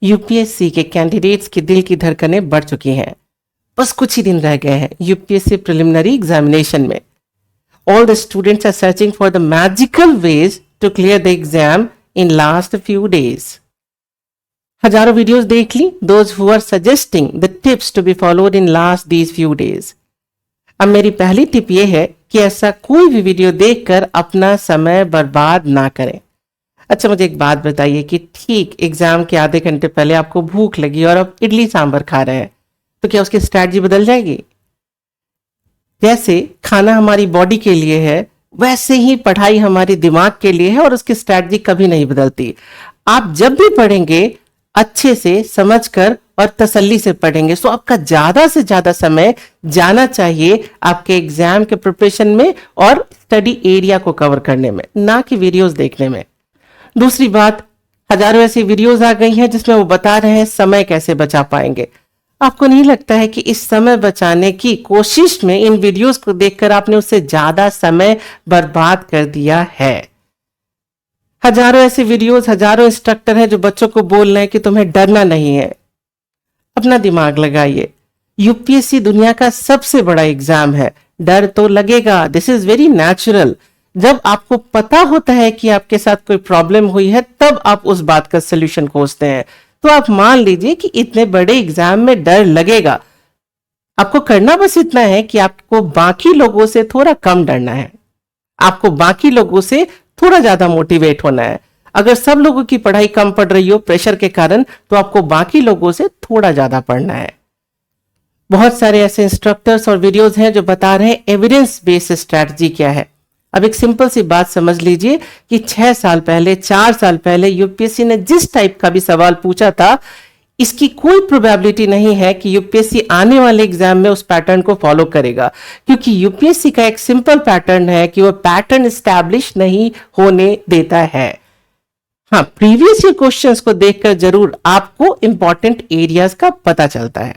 UPSC के candidates की दिल की धड़कनें बढ़ चुकी हैं। बस कुछ ही दिन रह गए हैं यूपीएससी प्रिलिमिनरी एग्जामिनेशन में। All the students are searching for the magical ways to clear the exam in last few days. हजारों वीडियोस देख ली, those who are suggesting the tips to be followed in last these few days. अब मेरी पहली tip ये है कि ऐसा कोई भी वीडियो देखकर अपना समय बर्बाद ना करें। अच्छा, मुझे एक बात बताइए कि ठीक एग्जाम के आधे घंटे पहले आपको भूख लगी और आप इडली सांभर खा रहे हैं, तो क्या उसकी स्ट्रैटेजी बदल जाएगी? जैसे खाना हमारी बॉडी के लिए है, वैसे ही पढ़ाई हमारे दिमाग के लिए है और उसकी स्ट्रैटेजी कभी नहीं बदलती। आप जब भी पढ़ेंगे अच्छे से समझकर और तसल्ली से पढ़ेंगे, तो आपका ज्यादा से ज्यादा समय जाना चाहिए आपके एग्जाम के प्रिपरेशन में और स्टडी एरिया को कवर करने में, ना कि वीडियोस देखने में। दूसरी बात, हजारों ऐसी वीडियोस आ गई हैं जिसमें वो बता रहे हैं समय कैसे बचा पाएंगे। आपको नहीं लगता है कि इस समय बचाने की कोशिश में इन वीडियोस को देखकर आपने उससे ज्यादा समय बर्बाद कर दिया है? हजारों ऐसे वीडियोस, हजारों इंस्ट्रक्टर हैं जो बच्चों को बोल रहे हैं कि तुम्हें डरना नहीं है। अपना दिमाग लगाइए, यूपीएससी दुनिया का सबसे बड़ा एग्जाम है, डर तो लगेगा, दिस इज वेरी नेचुरल। जब आपको पता होता है कि आपके साथ कोई प्रॉब्लम हुई है, तब आप उस बात का सोल्यूशन खोजते हैं। तो आप मान लीजिए कि इतने बड़े एग्जाम में डर लगेगा, आपको करना बस इतना है कि आपको बाकी लोगों से थोड़ा कम डरना है, आपको बाकी लोगों से थोड़ा ज्यादा मोटिवेट होना है। अगर सब लोगों की पढ़ाई कम पड़ रही हो प्रेशर के कारण, तो आपको बाकी लोगों से थोड़ा ज्यादा पढ़ना है। बहुत सारे ऐसे इंस्ट्रक्टर्स और वीडियोस हैं जो बता रहे हैं एविडेंस बेस्ड स्ट्रैटेजी क्या है। अब एक सिंपल सी बात समझ लीजिए कि 6 साल पहले, 4 साल पहले यूपीएससी ने जिस टाइप का भी सवाल पूछा था, इसकी कोई प्रोबेबिलिटी नहीं है कि यूपीएससी आने वाले एग्जाम में उस पैटर्न को फॉलो करेगा, क्योंकि यूपीएससी का एक सिंपल पैटर्न है कि वो पैटर्न एस्टैब्लिश नहीं होने देता है। हाँ, प्रीवियस ईयर क्वेश्चंस को देखकर जरूर आपको इंपॉर्टेंट एरियाज का पता चलता है।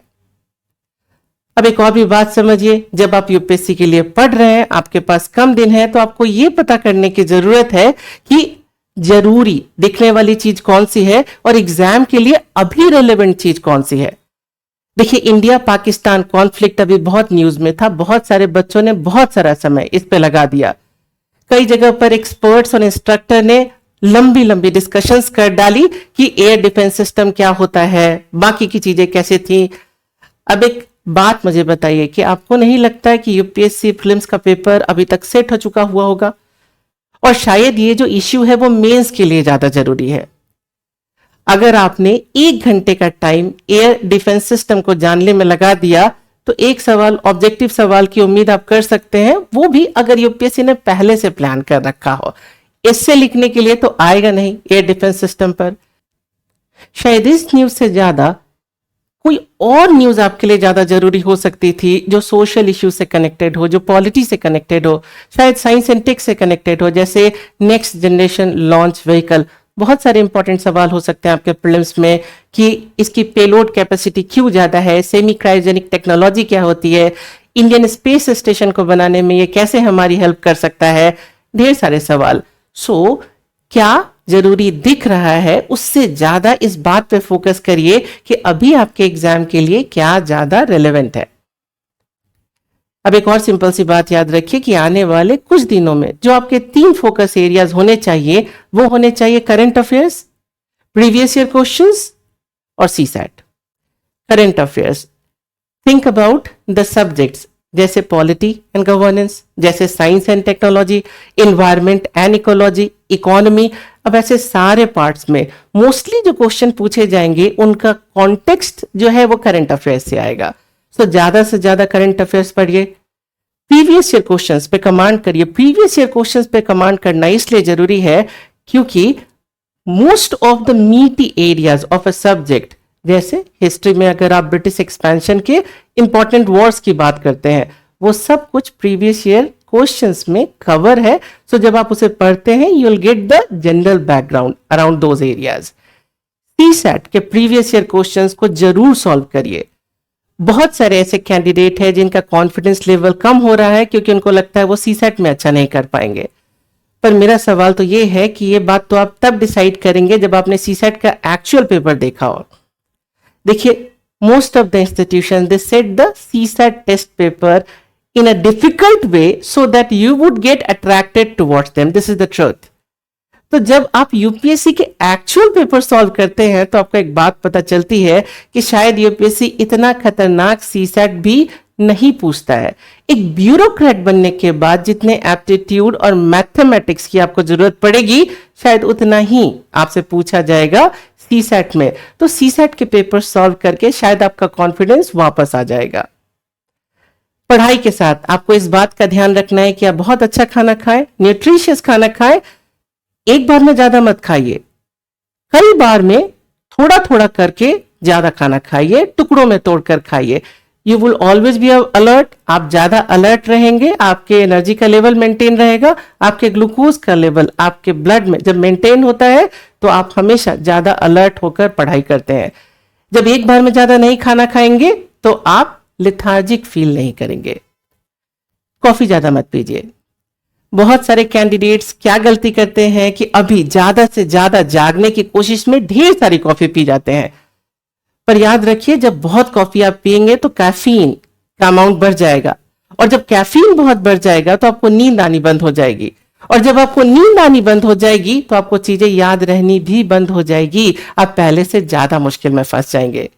अब एक और भी बात समझिए, जब आप यूपीएससी के लिए पढ़ रहे हैं, आपके पास कम दिन है, तो आपको यह पता करने की जरूरत है कि जरूरी दिखने वाली चीज कौन सी है और एग्जाम के लिए अभी रेलेवेंट चीज कौन सी है। देखिए, इंडिया पाकिस्तान कॉन्फ्लिक्ट अभी बहुत न्यूज में था, बहुत सारे बच्चों ने बहुत सारा समय इस पे लगा दिया। कई जगह पर एक्सपर्ट्स और इंस्ट्रक्टर ने लंबी लंबी डिस्कशंस कर डाली कि एयर डिफेंस सिस्टम क्या होता है, बाकी की चीजें कैसे थी। अब एक बात मुझे बताइए कि आपको नहीं लगता है कि यूपीएससी प्रीलिम्स का पेपर अभी तक सेट हो चुका हुआ होगा? और शायद ये जो इश्यू है वो मेंस के लिए ज्यादा जरूरी है। अगर आपने 1 घंटे का टाइम एयर डिफेंस सिस्टम को जानने में लगा दिया, तो एक सवाल, ऑब्जेक्टिव सवाल की उम्मीद आप कर सकते हैं, वो भी अगर यूपीएससी ने पहले से प्लान कर रखा हो। इससे लिखने के लिए तो आएगा नहीं एयर डिफेंस सिस्टम पर। शायद इस न्यूज से ज्यादा कोई और न्यूज आपके लिए ज्यादा जरूरी हो सकती थी, जो सोशल इश्यू से कनेक्टेड हो, जो पॉलिटी से कनेक्टेड हो, शायद साइंस एंड टेक से कनेक्टेड हो, जैसे नेक्स्ट जनरेशन लॉन्च व्हीकल। बहुत सारे इंपॉर्टेंट सवाल हो सकते हैं आपके प्रीलिम्स में कि इसकी पेलोड कैपेसिटी क्यों ज्यादा है, सेमी क्रायोजेनिक टेक्नोलॉजी क्या होती है, इंडियन स्पेस स्टेशन को बनाने में ये कैसे हमारी हेल्प कर सकता है, ढेर सारे सवाल। सो क्या जरूरी दिख रहा है, उससे ज्यादा इस बात पे फोकस करिए कि अभी आपके एग्जाम के लिए क्या ज्यादा रेलेवेंट है। अब एक और सिंपल सी बात याद रखिए कि आने वाले कुछ दिनों में जो आपके 3 फोकस एरियाज होने चाहिए, वो होने चाहिए current affairs, previous year questions और CSAT. Current affairs, think about the subjects जैसे पॉलिटी एंड गवर्नेंस, जैसे science and technology, environment and ecology, economy. अब ऐसे सारे पार्ट्स में मोस्टली जो क्वेश्चन पूछे जाएंगे, उनका कॉन्टेक्स्ट जो है वो करंट अफेयर्स से आएगा। सो ज्यादा से ज्यादा करंट अफेयर्स पढ़िए, प्रीवियस ईयर क्वेश्चंस पे कमांड करिए। प्रीवियस ईयर क्वेश्चंस पे कमांड करना इसलिए जरूरी है क्योंकि मोस्ट ऑफ द मीटी एरियाज ऑफ अ सब्जेक्ट, जैसे हिस्ट्री में अगर आप ब्रिटिश एक्सपेंशन के इंपॉर्टेंट वॉर्स की बात करते हैं, वो सब कुछ प्रीवियस ईयर क्वेश्चंस में कवर है। सो जब आप उसे पढ़ते हैं, you will get the general background around those areas. CSAT के प्रीवियस ईयर क्वेश्चंस को जरूर सॉल्व करिए। बहुत सारे ऐसे कैंडिडेट हैं जिनका कॉन्फिडेंस लेवल कम हो रहा है क्योंकि उनको लगता है वो सीसैट में अच्छा नहीं कर पाएंगे। पर मेरा सवाल तो ये है कि ये बात तो आप तब डिसाइड करेंगे जब आपने सीसेट का एक्चुअल पेपर देखा हो। देखिए, most of the institution they set the CSAT test paper in a difficult way so that you would get attracted towards them. This is the truth. तो जब आप यूपीएससी के एक्चुअल पेपर सॉल्व करते हैं तो आपको एक बात पता चलती है कि शायद यूपीएससी इतना खतरनाक सीसेट भी नहीं पूछता है। एक ब्यूरोक्रेट बनने के बाद जितने एप्टीट्यूड और मैथमेटिक्स की आपको जरूरत पड़ेगी, शायद उतना ही आपसे पूछा जाएगा सीसेट में। तो सीसेट के पेपर सॉल्व करके शायद आपका कॉन्फिडेंस वापस आ जाएगा। पढ़ाई के साथ आपको इस बात का ध्यान रखना है कि आप बहुत अच्छा खाना खाएं, न्यूट्रिशियस खाना खाएं। एक बार में ज्यादा मत खाइए, कई बार में थोड़ा थोड़ा करके ज्यादा खाना खाइए, टुकड़ों में तोड़कर खाइए। You will always be alert. आप ज्यादा अलर्ट रहेंगे, आपके एनर्जी का लेवल मेंटेन रहेगा, आपके ग्लूकोज का लेवल आपके ब्लड में जब मेंटेन होता है तो आप हमेशा ज्यादा अलर्ट होकर पढ़ाई करते हैं। जब एक बार में ज्यादा नहीं खाना खाएंगे तो आप लेथार्जिक फील नहीं करेंगे। कॉफी ज्यादा मत पीजिए। बहुत सारे कैंडिडेट्स क्या गलती करते हैं कि अभी ज्यादा से ज्यादा जागने की कोशिश में ढेर सारी कॉफी पी जाते हैं। पर याद रखिए, जब बहुत कॉफी आप पिएंगे तो कैफीन का अमाउंट बढ़ जाएगा, और जब कैफीन बहुत बढ़ जाएगा तो आपको नींद आनी बंद हो जाएगी, और जब आपको नींद आनी बंद हो जाएगी तो आपको चीजें याद रहनी भी बंद हो जाएगी। आप पहले से ज्यादा मुश्किल में फंस जाएंगे।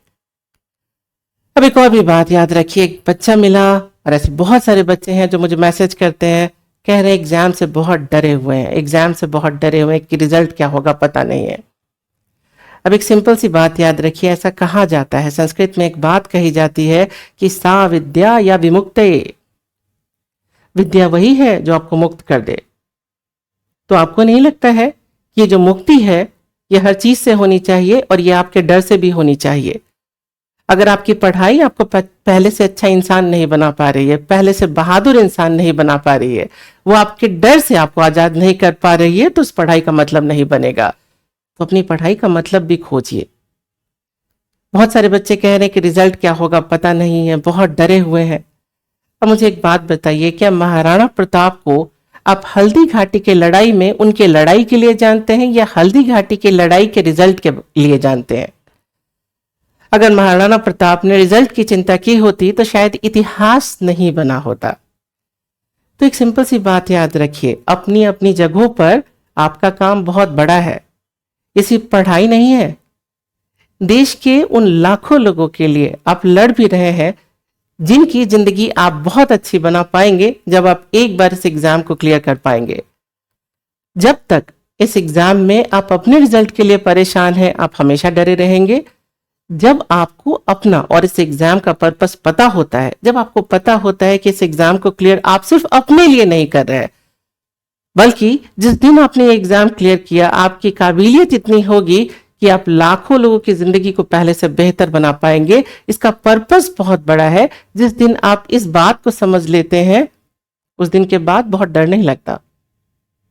अब एक और भी बात याद रखिए, एक बच्चा मिला, और ऐसे बहुत सारे बच्चे हैं जो मुझे मैसेज करते हैं, कह रहे हैं एग्जाम से बहुत डरे हुए हैं, एग्जाम से बहुत डरे हुए हैं कि रिजल्ट क्या होगा पता नहीं है। अब एक सिंपल सी बात याद रखिए, ऐसा कहा जाता है, संस्कृत में एक बात कही जाती है कि सा विद्या या विमुक्ते, विद्या वही है जो आपको मुक्त कर दे। तो आपको नहीं लगता है कि ये जो मुक्ति है ये हर चीज से होनी चाहिए, और ये आपके डर से भी होनी चाहिए। अगर आपकी पढ़ाई आपको पहले से अच्छा इंसान नहीं बना पा रही है, पहले से बहादुर इंसान नहीं बना पा रही है, वो आपके डर से आपको आजाद नहीं कर पा रही है, तो उस पढ़ाई का मतलब नहीं बनेगा। तो अपनी पढ़ाई का मतलब भी खोजिए। बहुत सारे बच्चे कह रहे हैं कि रिजल्ट क्या होगा पता नहीं है, बहुत डरे हुए हैं। अब मुझे एक बात बताइए, क्या महाराणा प्रताप को आप हल्दी घाटी के लड़ाई में उनके लड़ाई के लिए जानते हैं, या हल्दी घाटी के लड़ाई के रिजल्ट के लिए जानते हैं? अगर महाराणा प्रताप ने रिजल्ट की चिंता की होती तो शायद इतिहास नहीं बना होता। तो एक सिंपल सी बात याद रखिए, अपनी अपनी जगहों पर आपका काम बहुत बड़ा है, ये सिर्फ पढ़ाई नहीं है। देश के उन लाखों लोगों के लिए आप लड़ भी रहे हैं, जिनकी जिंदगी आप बहुत अच्छी बना पाएंगे जब आप एक बार इस एग्जाम को क्लियर कर पाएंगे। जब तक इस एग्जाम में आप अपने रिजल्ट के लिए परेशान हैं, आप हमेशा डरे रहेंगे। जब आपको अपना और इस एग्जाम का पर्पस पता होता है, जब आपको पता होता है कि इस एग्जाम को क्लियर आप सिर्फ अपने लिए नहीं कर रहे हैं, बल्कि जिस दिन आपने ये एग्जाम क्लियर किया, आपकी काबिलियत इतनी होगी कि आप लाखों लोगों की जिंदगी को पहले से बेहतर बना पाएंगे। इसका पर्पस बहुत बड़ा है। जिस दिन आप इस बात को समझ लेते हैं, उस दिन के बाद बहुत डर नहीं लगता।